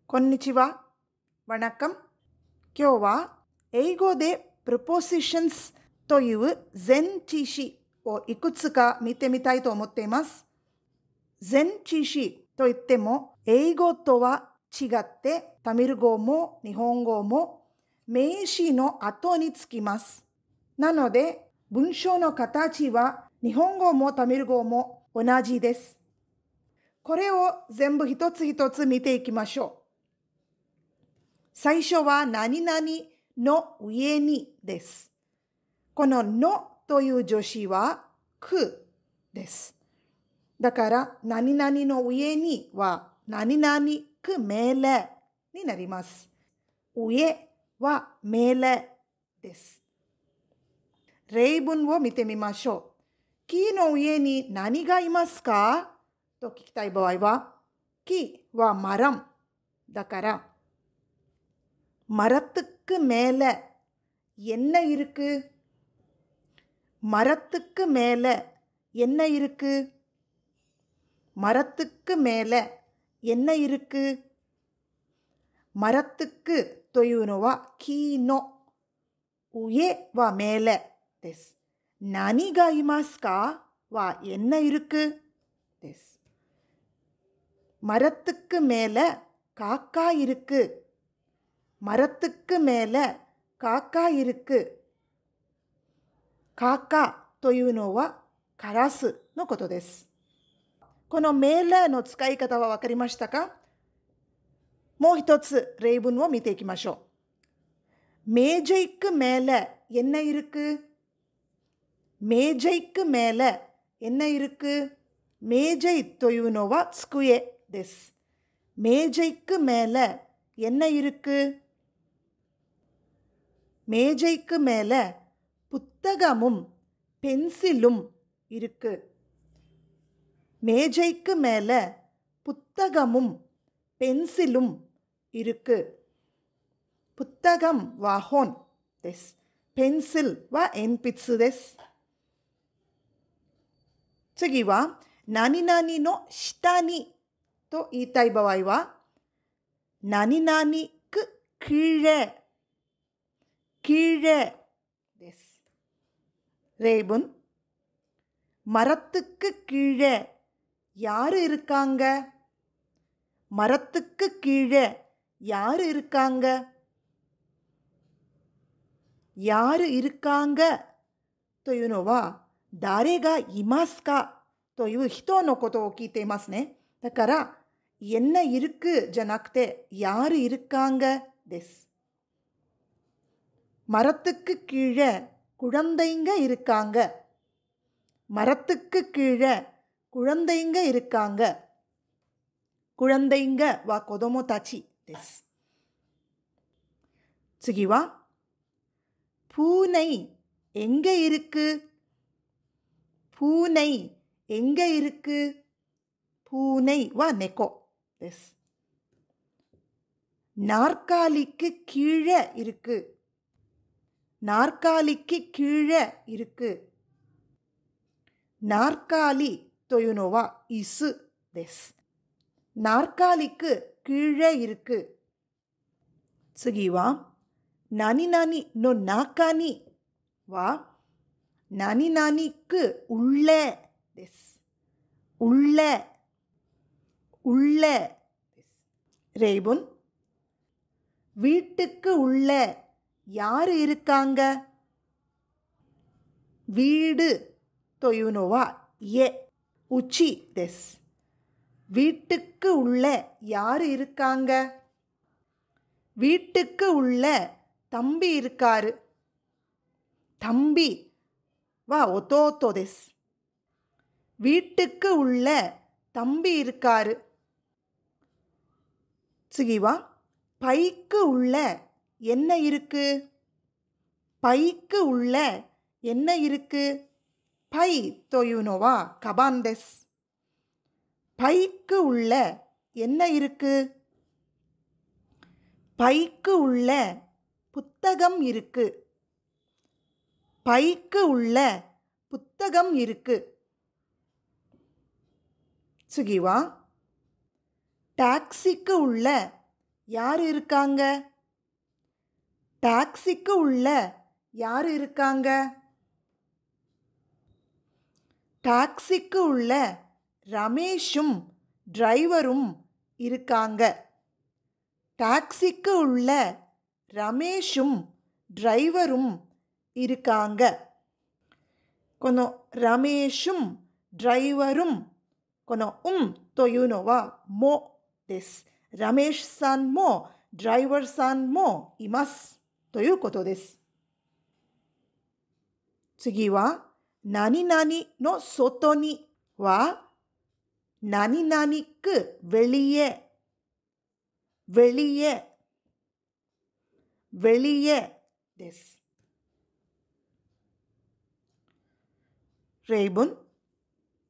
こんにちは。わなかん。今日は英語で prepositions という前置詞をいくつか見てみたいと思っています。前置詞といっても英語とは違ってタミル語も日本語も名詞の後につきます。なので文章の形は日本語もタミル語も同じです。これを全部一つ一つ見ていきましょう。最初は何々の上にです。こののという助詞はくです。だから何々の上には何々く命令になります。上は命令です。例文を見てみましょう。木の上に何がいますかと聞きたい場合は、木はマランだからமரத்துக்கு மேல என்ன இருக்கு? மரத்துக்கு மேல என்ன இருக்கு? மரத்துக்கு மேல என்ன இருக்கு? மரத்துக்கு というのは木の上はமேலです。何がいますかはஎன்ன இருக்குです。மரத்துக்கு மேல காக்கா இருக்கு。மரத்துக்கு மேல காக்கா இருக்கு。カカというのはカラスのことです。この命令の使い方は分かりましたか？もう一つ例文を見ていきましょう。மேஜைக்கு மேல என்ன இருக்கு？மேஜைக்கு மேல என்ன இருக்கு？மேஜைというのは机です。மேஜைக்கு மேல என்ன இருக்கு？மேஜைக்கு மேல புத்தகமும் பென்சிலும் இருக்கு. மேஜைக்கு மேல புத்தகமும் பென்சிலும் இருக்கு. புத்தகம்は本です。ペンシルは鉛筆です。次は何々の下にと言いたい場合は何々くகீழே கீழேです。例文。மரத்துக்கு கீழே யாரு இருக்காங்க? மரத்துக்கு கீழே யாரு இருக்காங்க? யாரு இருக்காங்கというのは誰がいますかという人のことを聞いていますね。だからஎன்ன இருக்குじゃなくてயாரு இருக்காங்கです。மரத்துக்கு கீழே குழந்தைங்க இருக்காங்க. மரத்துக்கு கீழே குழந்தைங்க இருக்காங்க. குழந்தைங்கは子供たちです。次はபூனை எங்க இருக்கு? பூனை எங்க இருக்கு? பூனைは猫です。நாற்காலிக்கு கீழே இருக்கு. நாற்காலிக்கு கீழே இருக்கு。நாற்காலிというのは椅子です。நாற்காலிக்கு கீழே இருக்கு。次は何々の中には何々くஉள்ளேです。உள்ளே உள்ளேです。例文。வீட்டுக்கு உள்ளே யாரு இருக்காங்க? வீடுというのは家、家です。வீட்டுக்கு உள்ளே யாரு இருக்காங்க? வீட்டுக்கு உள்ளே தம்பி இருக்காரு。தம்பிは弟です。வீட்டுக்கு உள்ளே தம்பி இருக்காரு。次はபைக்கு உள்ளே என்ன இருக்கு? பைக்கு உள்ளே என்ன இருக்கு? பைというのはカバンです。பைக்கு உள்ளே என்ன இருக்கு? பைக்கு உள்ளே புத்தகம் இருக்கு. பைக்கு உள்ளே புத்தகம் இருக்கு。次はタクシーக்கு உள்ளே யார் இருக்காங்க? டாக்ஸிக்கு உள்ள யார் இருக்காங்க? டாக்ஸிக்கு உள்ள ரமேஷும் டிரைவரும் இருக்காங்க. டாக்ஸிக்கு உள்ள ரமேஷும் டிரைவரும் இருக்காங்க. このラメシュン、ドライバルン、このというのはもです。ラメシュさんもドライバーさんもいますということです。次は何々の外には何々くவெளியே வெளியே வெளியேです。ரேபுன்,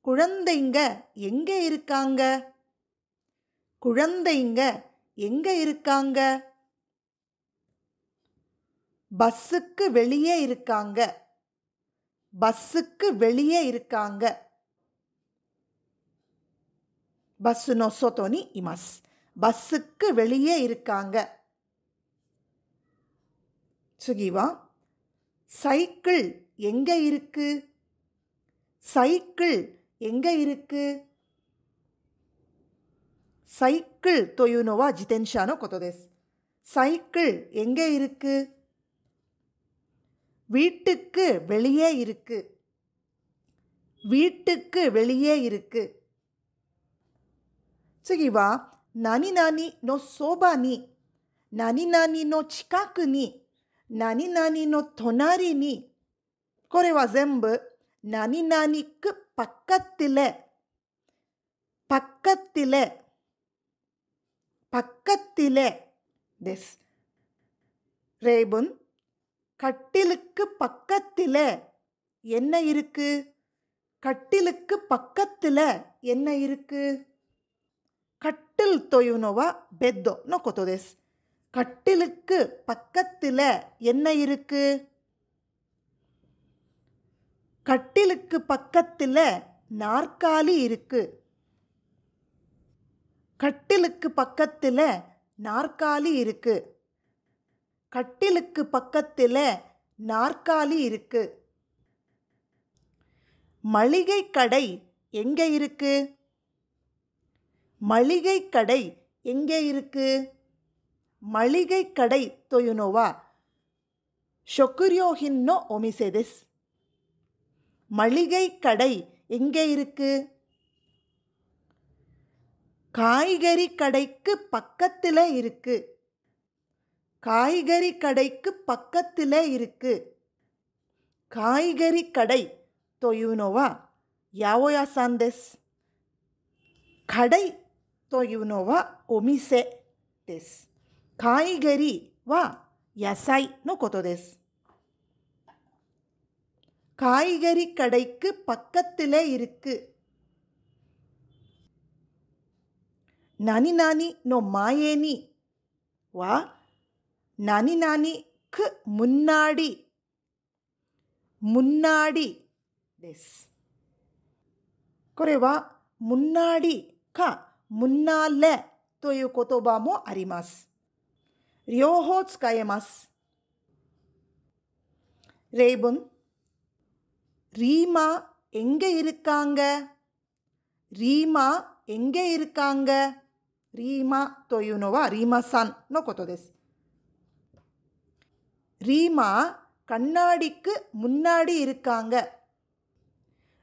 குழந்தைங்க எங்க இருக்காங்க? குழந்தைங்க எங்க இருக்காங்க? பஸ்ஸுக்கு வெளியே இருக்காங்க. பஸ்ஸுக்கு வெளியே இருக்காங்க. பஸ் நோ சோட்டோにいます。பஸ்ஸுக்கு வெளியே இருக்காங்க.次はசைக்கிள் எங்க இருக்கு? சைக்கிள் எங்க இருக்கு? சைக்கிள் というのは自転車のことです。サイクルஎங்க இருக்கு? வீட்டுக்கு வெளியே இருக்கு. வீட்டுக்கு வெளியே இருக்கு. 次は何々のそばに、何々の近くに、何々の隣に。これは全部何々くபக்கத்திலே பக்கத்திலே பக்கத்திலேです。ரேபுன், கட்டிலுக்கு பக்கத்திலே என்ன இருக்கு? கட்டிலுக்கு பக்கத்திலே என்ன இருக்கு? கட்டில் というのはベッドのことです。கட்டிலுக்கு பக்கத்திலே என்ன இருக்கு? கட்டிலுக்கு பக்கத்திலே நாற்காலி இருக்கு. கட்டிலுக்கு பக்கத்திலே நாற்காலி இருக்கு. கட்டிலுக்கு பக்கத்திலே நாற்காலி இருக்கு. மளிகை கடை எங்க இருக்கு? மளிகை கடை எங்க இருக்கு? மளிகை கடை というのは食料品のお店です。மளிகை கடை எங்கே இருக்கு? காய்கறி கடைக்கு பக்கத்திலே இருக்கு. காய்கறி கடைக்கு பக்கத்திலே இருக்கு. காய்கறி கடை というのは八百屋さんです。கடை というのはお店です。カイゲリは野菜のことです。காய்கறி கடைக்கு பக்கத்திலே இருக்கு. 何々の前には何々くமுன்னாடி முன்னாடிです。これはமுன்னாடிかமுன்னாலேという言葉もあります。両方使えます。ரேபுன், ரீமா எங்க இருக்காங்க? ரீமா எங்க இருக்காங்க? ரீமா というのはリーマさんのことです。ரீமா கண்ணாடிக்கு முன்னாடி இருக்காங்க.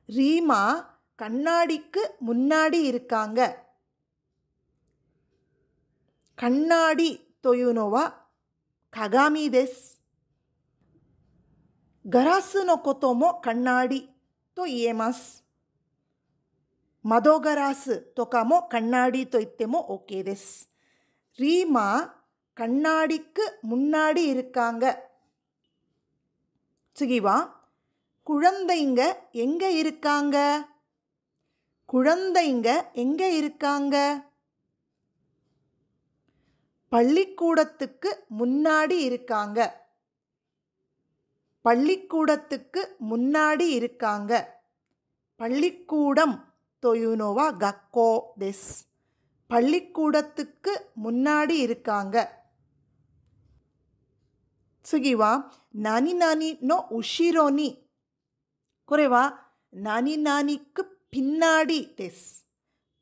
ரீமா கண்ணாடிக்கு முன்னாடி இருக்காங்க. கண்ணாடி というのは鏡です。ガラスのこともகண்ணாடிと言えます。窓ガラスとかもகண்ணாடிと言っても OK です。リーマகண்ணாடிக்கு முன்னாடி இருக்காங்க.次はகுழந்தைங்க எங்க இருக்காங்க? குழந்தைங்க எங்க இருக்காங்க? பள்ளிக்கூடத்துக்கு முன்னாடி இருக்காங்க. பள்ளிக்கூடத்துக்கு முன்னாடி இருக்காங்க. பள்ளிக்கூடம் というのは学校です。பள்ளிக்கூடத்துக்கு முன்னாடி இருக்காங்க.次は何々の後ろに。これは何々くபின்னாடிです。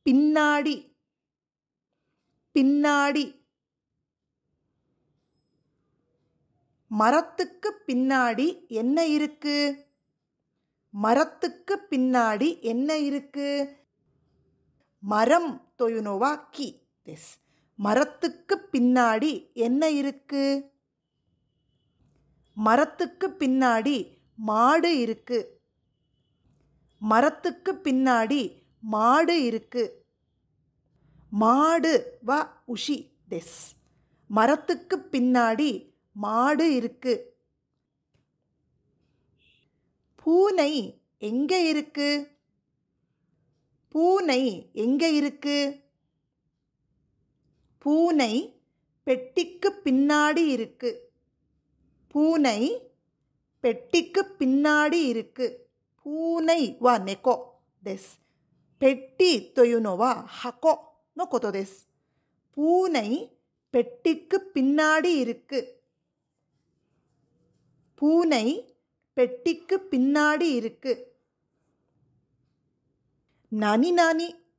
பின்னாடி பின்னாடி. மரத்துக்கு பின்னாடி என்ன இருக்கு? மரத்துக்கு பின்னாடி என்ன இருக்கு? மரம்というのは木です。மரத்துக்கு பின்னாடி என்ன இருக்கு? மரத்துக்கு பின்னாடி மாடு இருக்கு. மரத்துக்கு பின்னாடி மாடு இருக்கு. மாடு வா உஷிです. மரத்துக்கு பின்னாடி மாடு இருக்கு. பூனை எங்க இருக்கு? பூனை எங்க இருக்கு? பூனை பெட்டிக்கு பின்னாடி இருக்கு. பூனை பெட்டிக்கு பின்னாடி இருக்கு. பூனை வா நெகோです。பெட்டிというのは箱のことです。பூனை பெட்டிக்கு பின்னாடி இருக்கு. பூனை பெட்டிக்கு பின்னாடி இருக்கு. 何々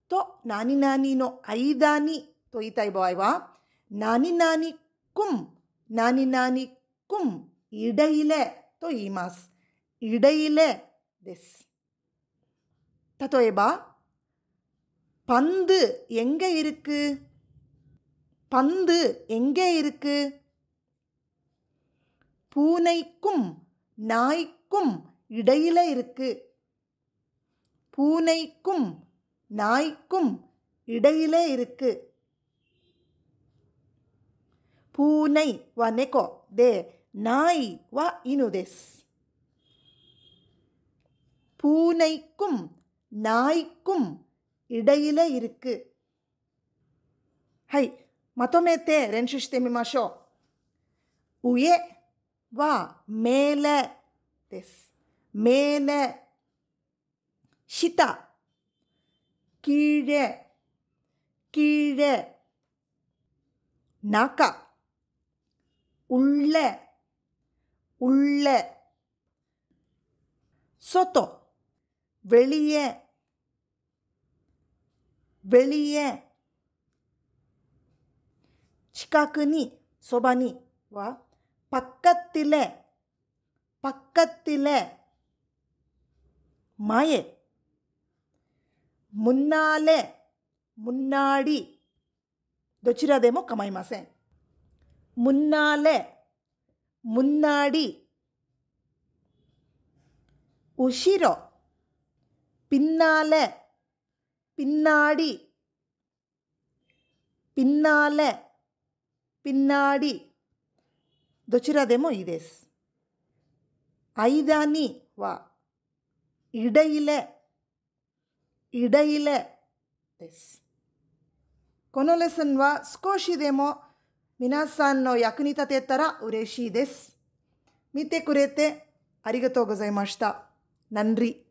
と何々の間にと言いたい場合は、何々くん、何々くん、இடையிலேと言います。இடையிலேです。例えば、பந்து எங்க இருக்கு? பந்து எங்கே இருக்கு? பூனைக்கும் நாய்க்கும் இடையில இருக்கு. பூனைக்கும் நாய்க்கும் இடையில இருக்கு. பூனை வா நெகோでநாய் வா இனுです。பூனைக்கும் நாய்க்கும் இடையில இருக்கு. はい、まとめて練習してみましょう。上はமேலேです。மேலே。下、கீழே、கீழே。中、உள்ளே、உள்ளே。外、வெளியே、வெளியே。近くに、そばにはபக்கத்திலே、பக்கத்திலே。前、முன்னாலே、முன்னாடி。どちらでも構いません。முன்னாலே、முன்னாடி。後ろ、பின்னாலே、பின்னாடி。பின்னாலே、பின்னாடி。どちらでもいいです。間にはஇடையிலே、இடையிலேです。このレッスンは少しでも皆さんの役に立てたら嬉しいです。見てくれてありがとうございました。நன்றி。